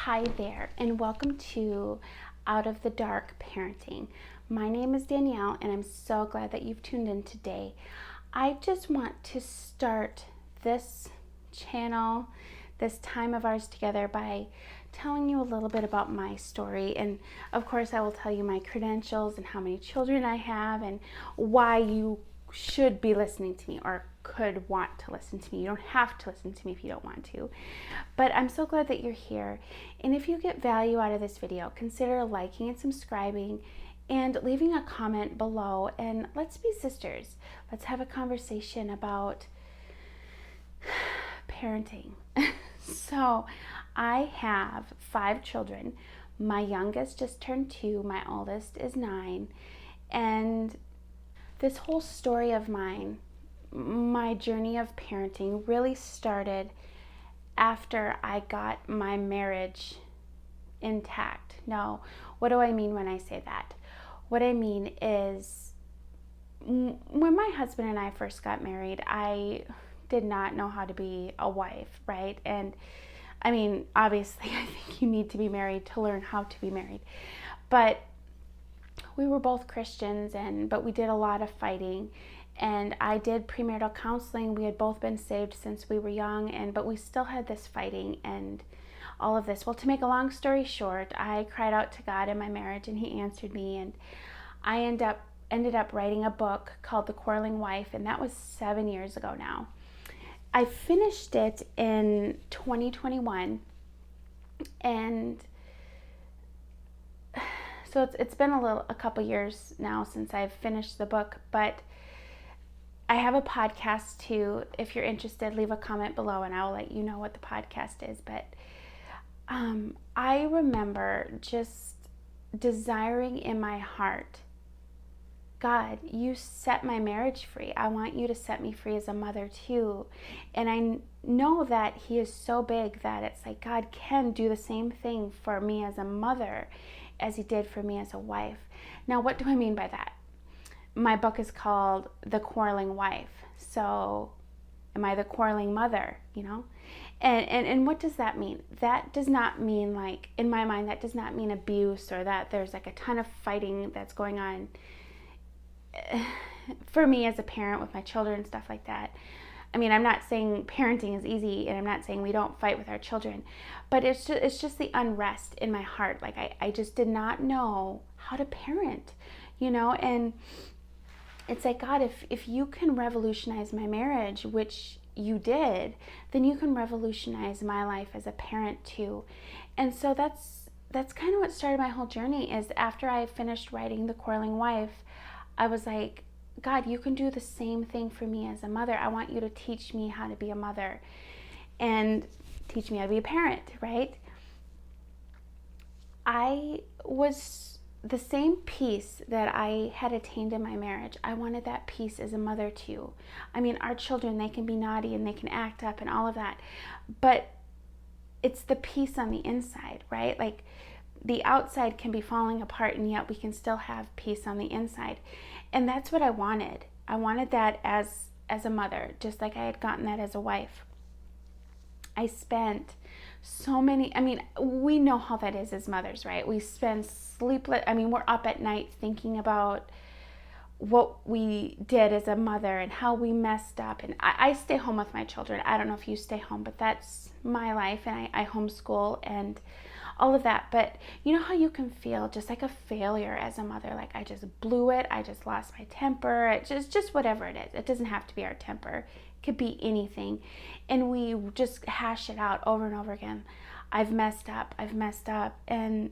Hi there, and welcome to Out of the Dark Parenting. My name is Danielle, and I'm so glad that you've tuned in today. I just want to start this channel, this time of ours together, by telling you a little bit about my story. And of course, I will tell you my credentials and how many children I have and why you should be listening to me or could want to listen to me. You don't have to listen to me if you don't want to. But I'm so glad that you're here. And if you get value out of this video, consider liking and subscribing and leaving a comment below. And let's be sisters. Let's have a conversation about parenting. So I have 5 children. My youngest just turned 2. My oldest is 9. And this whole story of mine, my journey of parenting, really started after I got my marriage intact. Now, what do I mean when I say that? What I mean is, when my husband and I first got married, I did not know how to be a wife, right? And I mean, obviously, I think you need to be married to learn how to be married. But we were both Christians, but we did a lot of fighting. And I did premarital counseling. We had both been saved since we were young, but we still had this fighting and all of this. Well, to make a long story short, I cried out to God in my marriage, and He answered me. And I ended up writing a book called The Quarreling Wife, and that was 7 years ago now. I finished it in 2021, and so it's been a couple years now since I've finished the book, but I have a podcast too. If you're interested, leave a comment below and I'll let you know what the podcast is. But I remember just desiring in my heart, God, you set my marriage free. I want you to set me free as a mother too. And I know that He is so big that it's like God can do the same thing for me as a mother as He did for me as a wife. Now, what do I mean by that? My book is called The Quarreling Wife. So am I the quarreling mother, And what does that mean? That does not mean, like, in my mind, that does not mean abuse or that there's like a ton of fighting that's going on for me as a parent with my children and stuff like that. I mean, I'm not saying parenting is easy, and I'm not saying we don't fight with our children, but it's just the unrest in my heart. Like, I just did not know how to parent, and it's like, God, if you can revolutionize my marriage, which you did, then you can revolutionize my life as a parent too. And so that's kind of what started my whole journey. Is after I finished writing The Quarreling Wife, I was like, God, you can do the same thing for me as a mother. I want you to teach me how to be a mother and teach me how to be a parent, right? I was the same peace that I had attained in my marriage. I wanted that peace as a mother too. I mean, our children, they can be naughty and they can act up and all of that, but it's the peace on the inside, right? Like, the outside can be falling apart, and yet we can still have peace on the inside. And that's what I wanted. I wanted that as a mother, just like I had gotten that as a wife. I spent so many, we know how that is as mothers, right? We spend sleepless, we're up at night thinking about what we did as a mother and how we messed up. And I stay home with my children. I don't know if you stay home, but that's my life. And I homeschool and all of that. But you know how you can feel just like a failure as a mother? Like, I just blew it. I just lost my temper. It's just whatever it is. It doesn't have to be our temper. It could be anything. And we just hash it out over and over again. I've messed up. And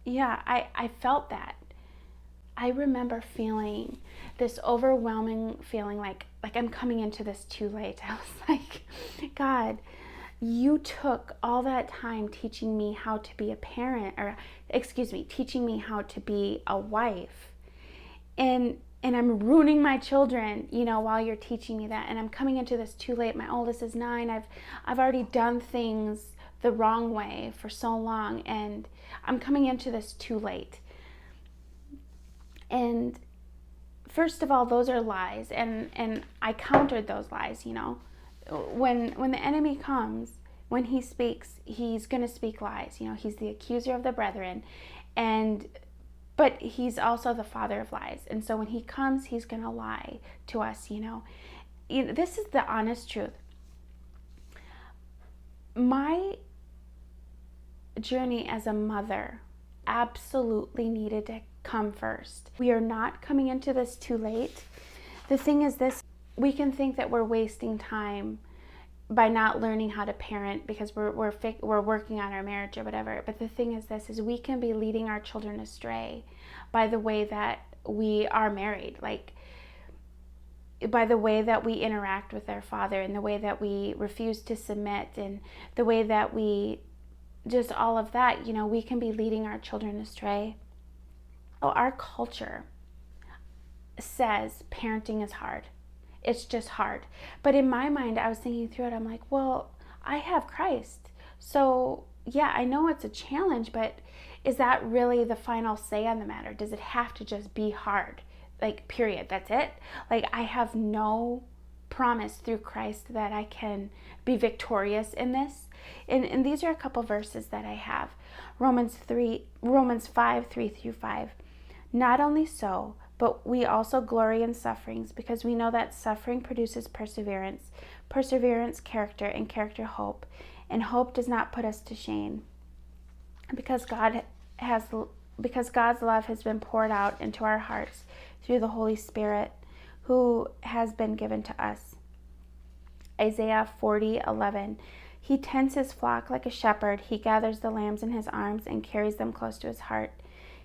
yeah, I felt that. I remember feeling this overwhelming feeling like I'm coming into this too late. I was like, God, you took all that time teaching me how to be a parent, teaching me how to be a wife. And I'm ruining my children, while you're teaching me that. And I'm coming into this too late. My oldest is 9. I've already done things the wrong way for so long, and I'm coming into this too late. And first of all, those are lies, and I countered those lies. When the enemy comes when he speaks, he's going to speak lies. You know, he's the accuser of the brethren, but he's also the father of lies. And so when he comes, he's going to lie to us, you know. This is the honest truth. My journey as a mother absolutely needed to come first. We are not coming into this too late. The thing is this, we can think that we're wasting time by not learning how to parent because we're working on our marriage or whatever. But the thing is this, is we can be leading our children astray by the way that we are married, like by the way that we interact with our father and the way that we refuse to submit and the way that we just all of that, you know, we can be leading our children astray. Oh, our culture says parenting is hard. It's just hard. But in my mind, I was thinking through it. I'm like, well, I have Christ. So yeah, I know it's a challenge, but is that really the final say on the matter? Does it have to just be hard? Like, period. That's it? Like, I have no promise through Christ that I can be victorious in this. And these are a couple verses that I have. Romans 5, 3-5. Not only so, but we also glory in sufferings, because we know that suffering produces perseverance, perseverance character, and character hope. And hope does not put us to shame, because God's love has been poured out into our hearts through the Holy Spirit, who has been given to us. Isaiah 40:11. He tends his flock like a shepherd. He gathers the lambs in his arms and carries them close to his heart.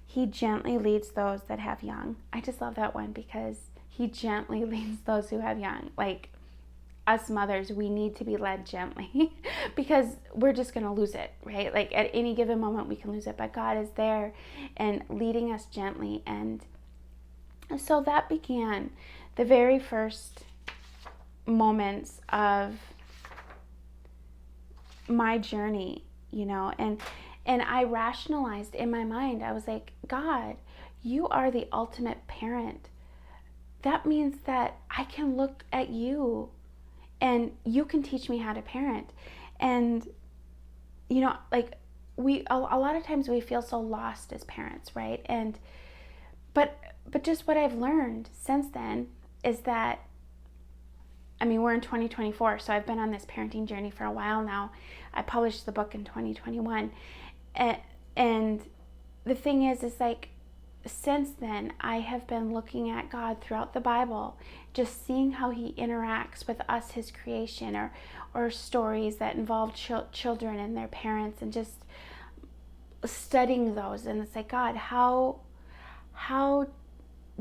He gently leads those that have young. I just love that one, because he gently leads those who have young. Like, us mothers, we need to be led gently because we're just going to lose it, right? Like, at any given moment we can lose it, but God is there and leading us gently. And so that began the very first moments of my journey, you know, and I rationalized in my mind. I was like, God, you are the ultimate parent. That means that I can look at you and you can teach me how to parent. And, you know, like, a lot of times we feel so lost as parents, right? And, but just what I've learned since then is that, I mean, we're in 2024, so I've been on this parenting journey for a while now. I published the book in 2021. And the thing is like, since then, I have been looking at God throughout the Bible, just seeing how he interacts with us, his creation, or stories that involve children and their parents, and just studying those. And it's like, God, how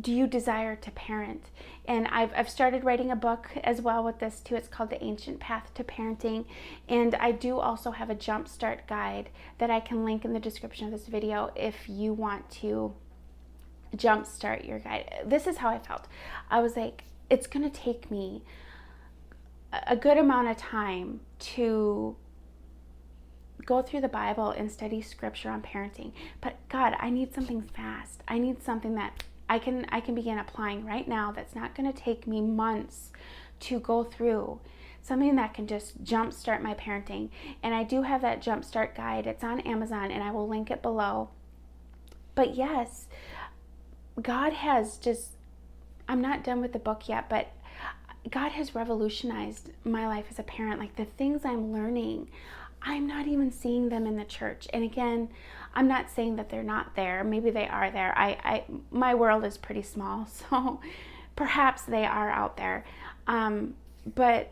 do you desire to parent? And I've started writing a book as well with this too. It's called The Ancient Path to Parenting. And I do also have a jumpstart guide that I can link in the description of this video if you want to jumpstart your guide. This is how I felt. I was like, it's going to take me a good amount of time to go through the Bible and study scripture on parenting. But God, I need something fast. I need something that I can begin applying right now, that's not going to take me months to go through, something that can just jumpstart my parenting. And I do have that jumpstart guide. It's on Amazon, and I will link it below. But yes, God has just, I'm not done with the book yet, but God has revolutionized my life as a parent. Like, the things I'm learning, I'm not even seeing them in the church. And again, I'm not saying that they're not there. Maybe they are there. My world is pretty small, so perhaps they are out there. But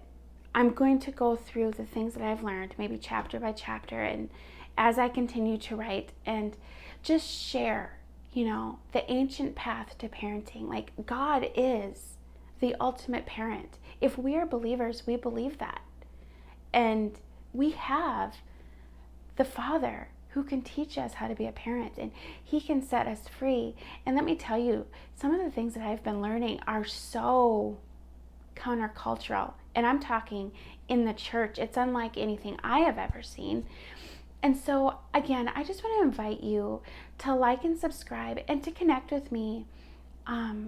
I'm going to go through the things that I've learned, maybe chapter by chapter, and as I continue to write, and just share, you know, the ancient path to parenting. Like, God is the ultimate parent. If we are believers, we believe that. And we have the Father who can teach us how to be a parent, and he can set us free. And let me tell you, some of the things that I've been learning are so countercultural, and I'm talking in the church. It's unlike anything I have ever seen. And so again, I just want to invite you to like and subscribe and to connect with me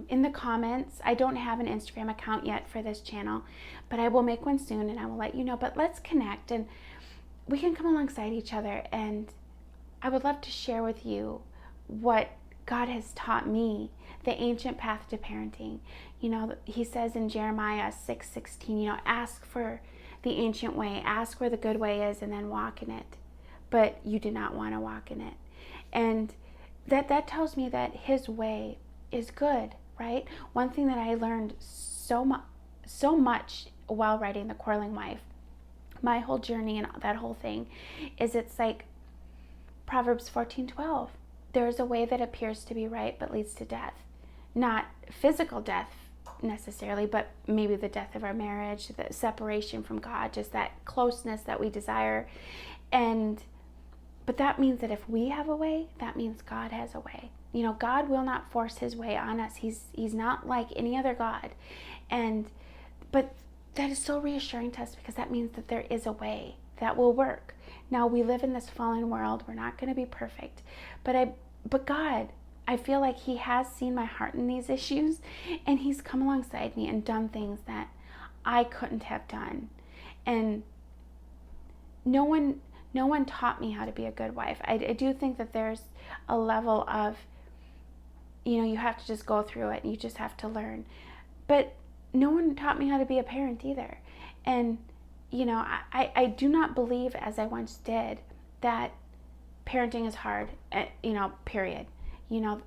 in the comments. I don't have an Instagram account yet for this channel, but I will make one soon, and I will let you know. But let's connect. And we can come alongside each other, and I would love to share with you what God has taught me, the ancient path to parenting. He says in Jeremiah 6:16, ask for the ancient way, ask where the good way is, and then walk in it. But you did not want to walk in it. And that tells me that his way is good, right? One thing that I learned so much while writing The Quarreling Wife, my whole journey and that whole thing, is it's like Proverbs 14:12. There is a way that appears to be right but leads to death. Not physical death necessarily, but maybe the death of our marriage, the separation from God, just that closeness that we desire. But that means that if we have a way, that means God has a way. God will not force his way on us. He's not like any other God. But that is so reassuring to us, because that means that there is a way that will work. Now, we live in this fallen world. We're not going to be perfect. But God, I feel like he has seen my heart in these issues, and he's come alongside me and done things that I couldn't have done. And no one taught me how to be a good wife. I do think that there's a level of, you have to just go through it and you just have to learn. But no one taught me how to be a parent either. And, I do not believe, as I once did, that parenting is hard, period.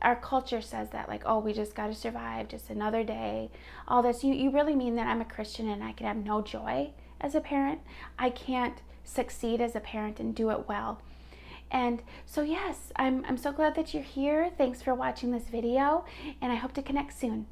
Our culture says that, like, oh, we just got to survive, just another day, all this. You really mean that I'm a Christian and I can have no joy as a parent? I can't succeed as a parent and do it well. And so, yes, I'm so glad that you're here. Thanks for watching this video, and I hope to connect soon.